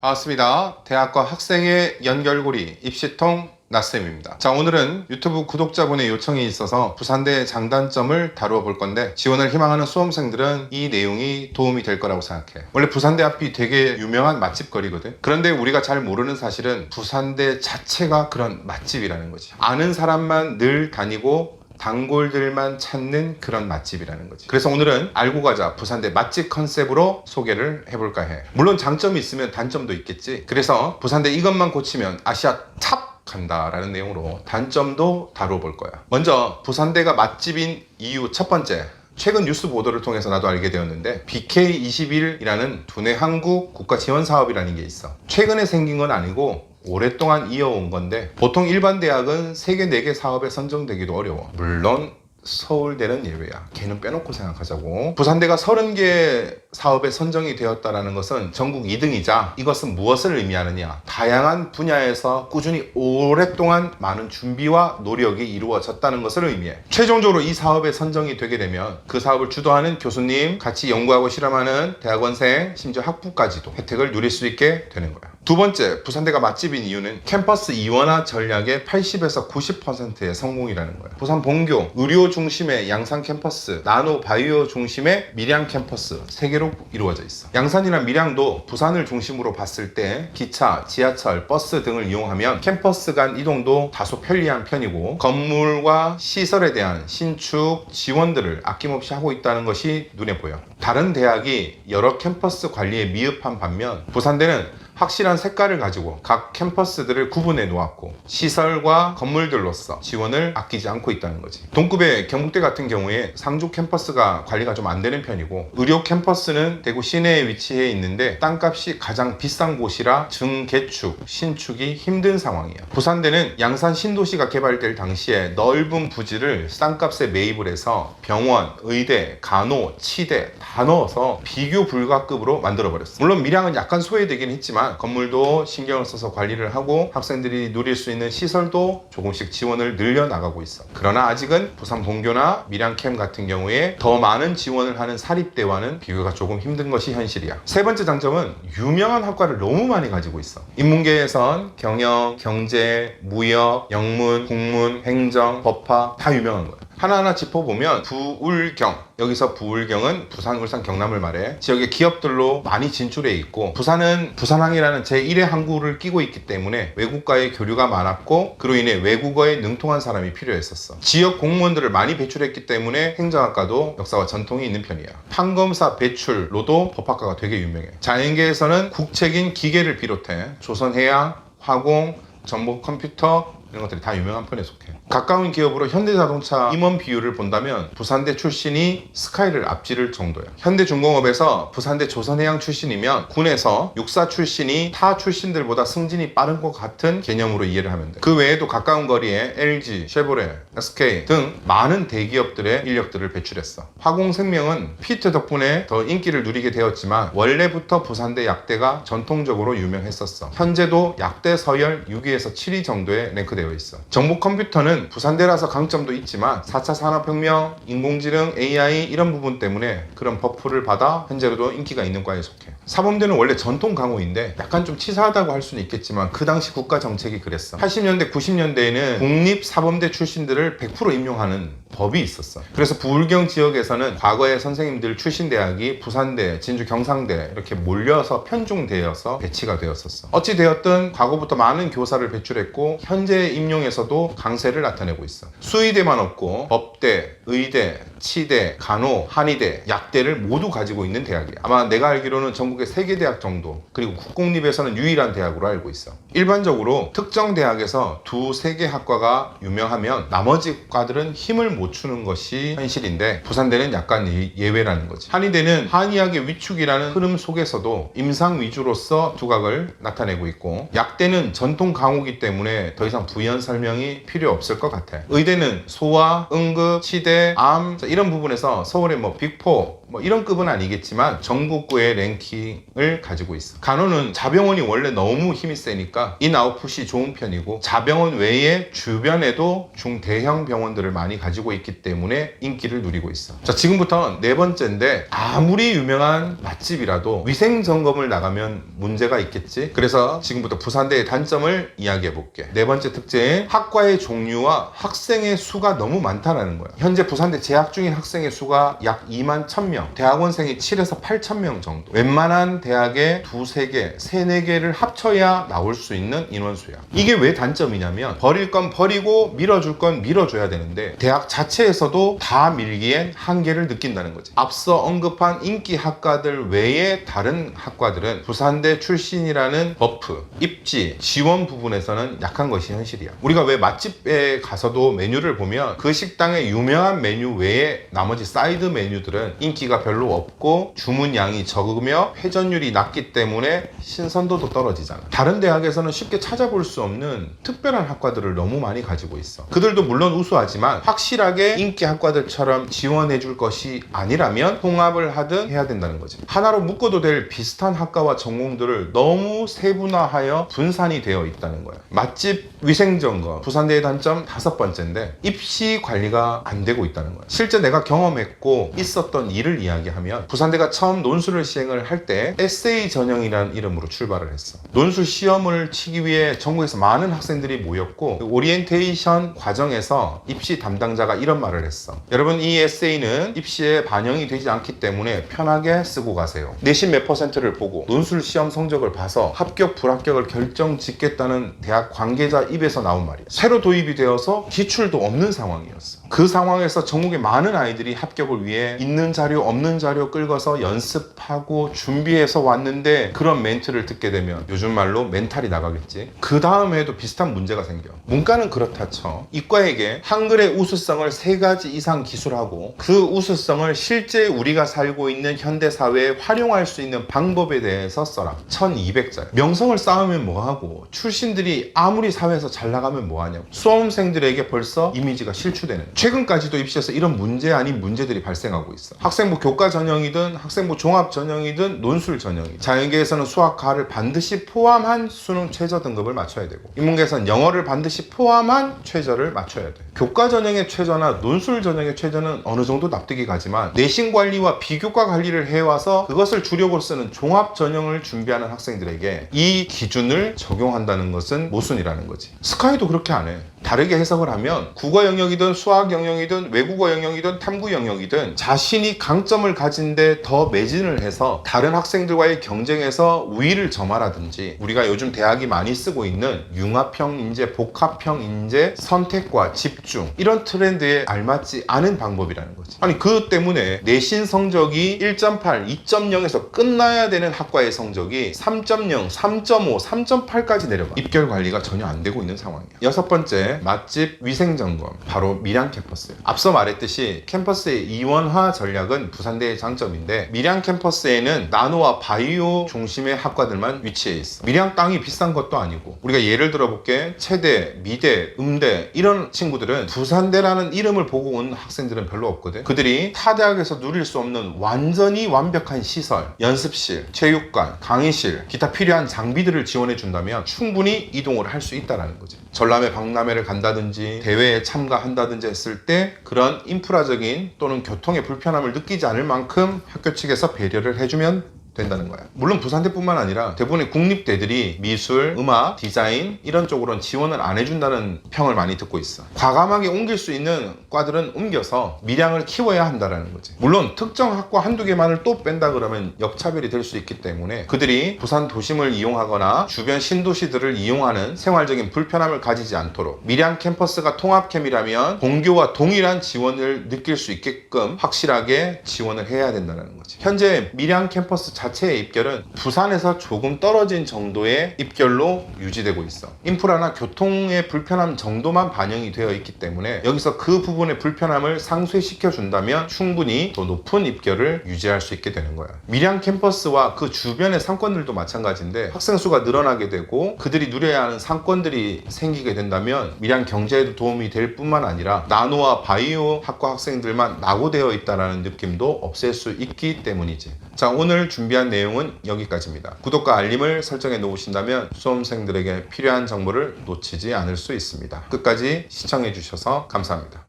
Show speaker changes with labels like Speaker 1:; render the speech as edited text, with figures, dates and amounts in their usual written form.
Speaker 1: 반갑습니다. 대학과 학생의 연결고리 입시통 나쌤입니다. 자, 오늘은 유튜브 구독자분의 요청이 있어서 부산대의 장단점을 다루어 볼 건데, 지원을 희망하는 수험생들은 이 내용이 도움이 될 거라고 생각해. 원래 부산대 앞이 되게 유명한 맛집 거리거든. 그런데 우리가 잘 모르는 사실은 부산대 자체가 그런 맛집이라는 거지. 아는 사람만 늘 다니고 단골들만 찾는 그런 맛집이라는 거지. 그래서 오늘은 알고 가자 부산대 맛집 컨셉으로 소개를 해볼까 해. 물론 장점이 있으면 단점도 있겠지. 그래서 부산대 이것만 고치면 아시아 탑 간다라는 내용으로 단점도 다뤄볼 거야. 먼저 부산대가 맛집인 이유 첫 번째, 최근 뉴스 보도를 통해서 나도 알게 되었는데 BK21이라는 두뇌 한국 국가 지원 사업이라는 게 있어. 최근에 생긴 건 아니고 오랫동안 이어온 건데, 보통 일반 대학은 3개, 4개 사업에 선정되기도 어려워. 물론 서울대는 예외야. 걔는 빼놓고 생각하자고. 부산대가 30개 사업에 선정이 되었다는 것은 전국 2등이자, 이것은 무엇을 의미하느냐, 다양한 분야에서 꾸준히 오랫동안 많은 준비와 노력이 이루어졌다는 것을 의미해. 최종적으로 이 사업에 선정이 되게 되면 그 사업을 주도하는 교수님, 같이 연구하고 실험하는 대학원생, 심지어 학부까지도 혜택을 누릴 수 있게 되는 거야. 두 번째, 부산대가 맛집인 이유는 캠퍼스 이원화 전략의 80에서 90%의 성공이라는 거야. 부산 본교, 의료 중심의 양산 캠퍼스, 나노 바이오 중심의 밀양 캠퍼스 3개로 이루어져 있어. 양산이나 밀양도 부산을 중심으로 봤을 때 기차, 지하철, 버스 등을 이용하면 캠퍼스 간 이동도 다소 편리한 편이고, 건물과 시설에 대한 신축 지원들을 아낌없이 하고 있다는 것이 눈에 보여. 다른 대학이 여러 캠퍼스 관리에 미흡한 반면 부산대는 확실한 색깔을 가지고 각 캠퍼스들을 구분해 놓았고, 시설과 건물들로서 지원을 아끼지 않고 있다는 거지. 동급의 경북대 같은 경우에 상주 캠퍼스가 관리가 좀 안 되는 편이고, 의료 캠퍼스는 대구 시내에 위치해 있는데 땅값이 가장 비싼 곳이라 증개축, 신축이 힘든 상황이야. 부산대는 양산 신도시가 개발될 당시에 넓은 부지를 싼값에 매입을 해서 병원, 의대, 간호, 치대 다 넣어서 비교 불가급으로 만들어버렸어. 물론 밀양은 약간 소외되긴 했지만 건물도 신경을 써서 관리를 하고 학생들이 누릴 수 있는 시설도 조금씩 지원을 늘려나가고 있어. 그러나 아직은 부산 본교나 밀양캠 같은 경우에 더 많은 지원을 하는 사립대와는 비교가 조금 힘든 것이 현실이야. 세 번째 장점은 유명한 학과를 너무 많이 가지고 있어. 인문계에선 경영, 경제, 무역, 영문, 국문, 행정, 법학 다 유명한 거야. 하나하나 짚어보면 부울경, 여기서 부울경은 부산, 울산, 경남을 말해. 지역의 기업들로 많이 진출해 있고, 부산은 부산항이라는 제1의 항구를 끼고 있기 때문에 외국과의 교류가 많았고, 그로 인해 외국어에 능통한 사람이 필요했었어. 지역 공무원들을 많이 배출했기 때문에 행정학과도 역사와 전통이 있는 편이야. 판검사 배출로도 법학과가 되게 유명해. 자연계에서는 국책인 기계를 비롯해 조선해양, 화공, 정보 컴퓨터 이런 것들이 다 유명한 편에 속해. 가까운 기업으로 현대자동차 임원 비율을 본다면 부산대 출신이 스카이를 앞지를 정도야. 현대중공업에서 부산대 조선해양 출신이면 군에서 육사 출신이 타 출신들보다 승진이 빠른 것 같은 개념으로 이해를 하면 돼. 그 외에도 가까운 거리에 LG, 쉐보레, SK 등 많은 대기업들의 인력들을 배출했어. 화공생명은 피트 덕분에 더 인기를 누리게 되었지만 원래부터 부산대 약대가 전통적으로 유명했었어. 현재도 약대 서열 6위에서 7위 정도에 랭크되어 있어. 정보 컴퓨터는 부산대라서 강점도 있지만 4차 산업혁명, 인공지능, AI 이런 부분 때문에 그런 버프를 받아 현재로도 인기가 있는 과에 속해. 사범대는 원래 전통 강호인데 약간 좀 치사하다고 할 수는 있겠지만 그 당시 국가 정책이 그랬어. 80년대, 90년대에는 국립 사범대 출신들을 100% 임용하는 법이 있었어. 그래서 부울경 지역에서는 과거에 선생님들 출신 대학이 부산대, 진주 경상대 이렇게 몰려서 편중되어서 배치가 되었었어. 어찌 되었든 과거부터 많은 교사를 배출했고 현재 임용에서도 강세를 나타내고 있어. 수의대만 없고 법대, 의대, 치대, 간호, 한의대, 약대를 모두 가지고 있는 대학이야. 아마 내가 알기로는 전국에 3개 대학 정도, 그리고 국공립에서는 유일한 대학으로 알고 있어. 일반적으로 특정 대학에서 2, 3개 학과가 유명하면 나머지 과들은 힘을 못 주는 것이 현실인데, 부산대는 약간 예외라는 거지. 한의대는 한의학의 위축이라는 흐름 속에서도 임상 위주로서 두각을 나타내고 있고, 약대는 전통 강호기 때문에 더 이상 부연 설명이 필요 없을 것 같아. 의대는 소아, 응급, 치대, 암 이런 부분에서 서울의 빅4 뭐 이런 급은 아니겠지만 전국구의 랭킹을 가지고 있어. 간호는 자병원이 원래 너무 힘이 세니까 인아웃풋이 좋은 편이고, 자병원 외에 주변에도 중대형 병원들을 많이 가지고 있기 때문에 인기를 누리고 있어. 자, 지금부터 네 번째인데, 아무리 유명한 맛집이라도 위생 점검을 나가면 문제가 있겠지. 그래서 지금부터 부산대의 단점을 이야기해 볼게. 네 번째 특징은 학과의 종류와 학생의 수가 너무 많다라는 거야. 현재 부산대 재학 중인 학생의 수가 약 2만 1000명, 대학원생이 7에서 8000명 정도. 웬만한 대학에 두세 개, 세네 개를 합쳐야 나올 수 있는 인원수야. 이게 왜 단점이냐면, 버릴 건 버리고 밀어줄 건 밀어줘야 되는데 대학 자체에서도 다 밀기엔 한계를 느낀다는 거지. 앞서 언급한 인기 학과들 외에 다른 학과들은 부산대 출신이라는 버프, 입지, 지원 부분에서는 약한 것이 현실이야. 우리가 왜 맛집에 가서도 메뉴를 보면 그 식당의 유명한 메뉴 외에 나머지 사이드 메뉴들은 인기가 별로 없고 주문량이 적으며 회전율이 낮기 때문에 신선도도 떨어지잖아. 다른 대학에서는 쉽게 찾아볼 수 없는 특별한 학과들을 너무 많이 가지고 있어. 그들도 물론 우수하지만 확실하게 인기 학과들처럼 지원해 줄 것이 아니라면 통합을 하든 해야 된다는 거지. 하나로 묶어도 될 비슷한 학과와 전공들을 너무 세분화하여 분산이 되어 있다는 거야. 맛집 위생점검, 부산대의 단점 다섯 번째인데, 입시 관리가 안 되고 있다는 거야. 실제 내가 경험했고 있었던 일을 이야기하면, 부산대가 처음 논술을 시행을 할 때 에세이 전형이라는 이름으로 출발을 했어. 논술 시험을 치기 위해 전국에서 많은 학생들이 모였고, 오리엔테이션 과정에서 입시 담당자가 이런 말을 했어. 여러분, 이 에세이는 입시에 반영이 되지 않기 때문에 편하게 쓰고 가세요. 내신 몇 퍼센트를 보고 논술 시험 성적을 봐서 합격 불합격을 결정 짓겠다는 대학 관계자 입에서 나온 말이야. 새로 도입이 되어서 기출도 없는 상황이었어. 그 상황에서 전국의 많은 아이들이 합격을 위해 있는 자료 없는 자료 끌고서 연습하고 준비해서 왔는데, 그런 멘트를 듣게 되면 요즘 말로 멘탈이 나가겠지. 그 다음에도 비슷한 문제가 생겨. 문과는 그렇다 쳐. 이과에게 한글의 우수성을 3가지 이상 기술하고 그 우수성을 실제 우리가 살고 있는 현대사회에 활용할 수 있는 방법에 대해서 써라. 1200자. 명성을 쌓으면 뭐하고, 출신들이 아무리 사회에서 잘 나가면 뭐하냐고. 수험생들에게 벌써 이미지가 실추되는. 최근까지도 입시에서 이런 문제 아닌 문제들이 발생하고 있어. 학생부 교과 전형이든 학생부 종합 전형이든 논술 전형이든, 자연계에서는 수학과를 반드시 포함한 수능 최저 등급을 맞춰야 되고, 인문계에서는 영어를 반드시 포함한 최저를 맞춰야 돼. 교과 전형의 최저나 논술 전형의 최저는 어느 정도 납득이 가지만, 내신 관리와 비교과 관리를 해와서 그것을 주력으로 쓰는 종합 전형을 준비하는 학생들에게 이 기준을 적용한다는 것은 모순이라는 거지. 스카이도 그렇게 안 해. 다르게 해석을 하면 국어 영역이든 수학 영역이든 외국어 영역이든 탐구 영역이든 자신이 강점을 가진 데 더 매진을 해서 다른 학생들과의 경쟁에서 우위를 점하라든지, 우리가 요즘 대학이 많이 쓰고 있는 융합형 인재, 복합형 인재, 선택과 집중, 이런 트렌드에 알맞지 않은 방법이라는 거지. 아니, 그 때문에 내신 성적이 1.8, 2.0에서 끝나야 되는 학과의 성적이 3.0, 3.5, 3.8까지 내려가. 입결 관리가 전혀 안 되고 있는 상황이야. 여섯 번째, 맛집 위생점검, 바로 밀양 캠퍼스예요. 앞서 말했듯이 캠퍼스의 이원화 전략은 부산대의 장점인데, 밀양 캠퍼스에는 나노와 바이오 중심의 학과들만 위치해 있어. 밀양 땅이 비싼 것도 아니고, 우리가 예를 들어볼게. 체대, 미대, 음대, 이런 친구들은 부산대라는 이름을 보고 온 학생들은 별로 없거든. 그들이 타 대학에서 누릴 수 없는 완전히 완벽한 시설, 연습실, 체육관, 강의실, 기타 필요한 장비들을 지원해 준다면 충분히 이동을 할 수 있다는 거지. 전람회, 박람회를 간다든지 대회에 참가한다든지 했을 때 그런 인프라적인 또는 교통의 불편함을 느끼지 않을 만큼 학교 측에서 배려를 해주면 된다는 거야. 물론 부산대뿐만 아니라 대부분의 국립대들이 미술, 음악, 디자인 이런 쪽으로는 지원을 안 해준다는 평을 많이 듣고 있어. 과감하게 옮길 수 있는 과들은 옮겨서 밀양을 키워야 한다는 거지. 물론 특정 학과 한두 개만을 또 뺀다 그러면 역차별이 될 수 있기 때문에 그들이 부산 도심을 이용하거나 주변 신도시들을 이용하는 생활적인 불편함을 가지지 않도록, 밀양 캠퍼스가 통합캠이라면 본교와 동일한 지원을 느낄 수 있게끔 확실하게 지원을 해야 된다는 거지. 현재 밀양 캠퍼스 자체의 입결은 부산에서 조금 떨어진 정도의 입결로 유지되고 있어. 인프라나 교통의 불편함 정도만 반영이 되어 있기 때문에 여기서 그 부분의 불편함을 상쇄시켜 준다면 충분히 더 높은 입결을 유지할 수 있게 되는 거야. 밀양 캠퍼스와 그 주변의 상권들도 마찬가지인데 학생 수가 늘어나게 되고 그들이 누려야 하는 상권들이 생기게 된다면 밀양 경제에도 도움이 될 뿐만 아니라 나노와 바이오 학과 학생들만 낙오되어 있다는 느낌도 없앨 수 있기 때문이지. 자, 오늘 준비한 내용은 여기까지입니다. 구독과 알림을 설정해 놓으신다면 수험생들에게 필요한 정보를 놓치지 않을 수 있습니다. 끝까지 시청해 주셔서 감사합니다.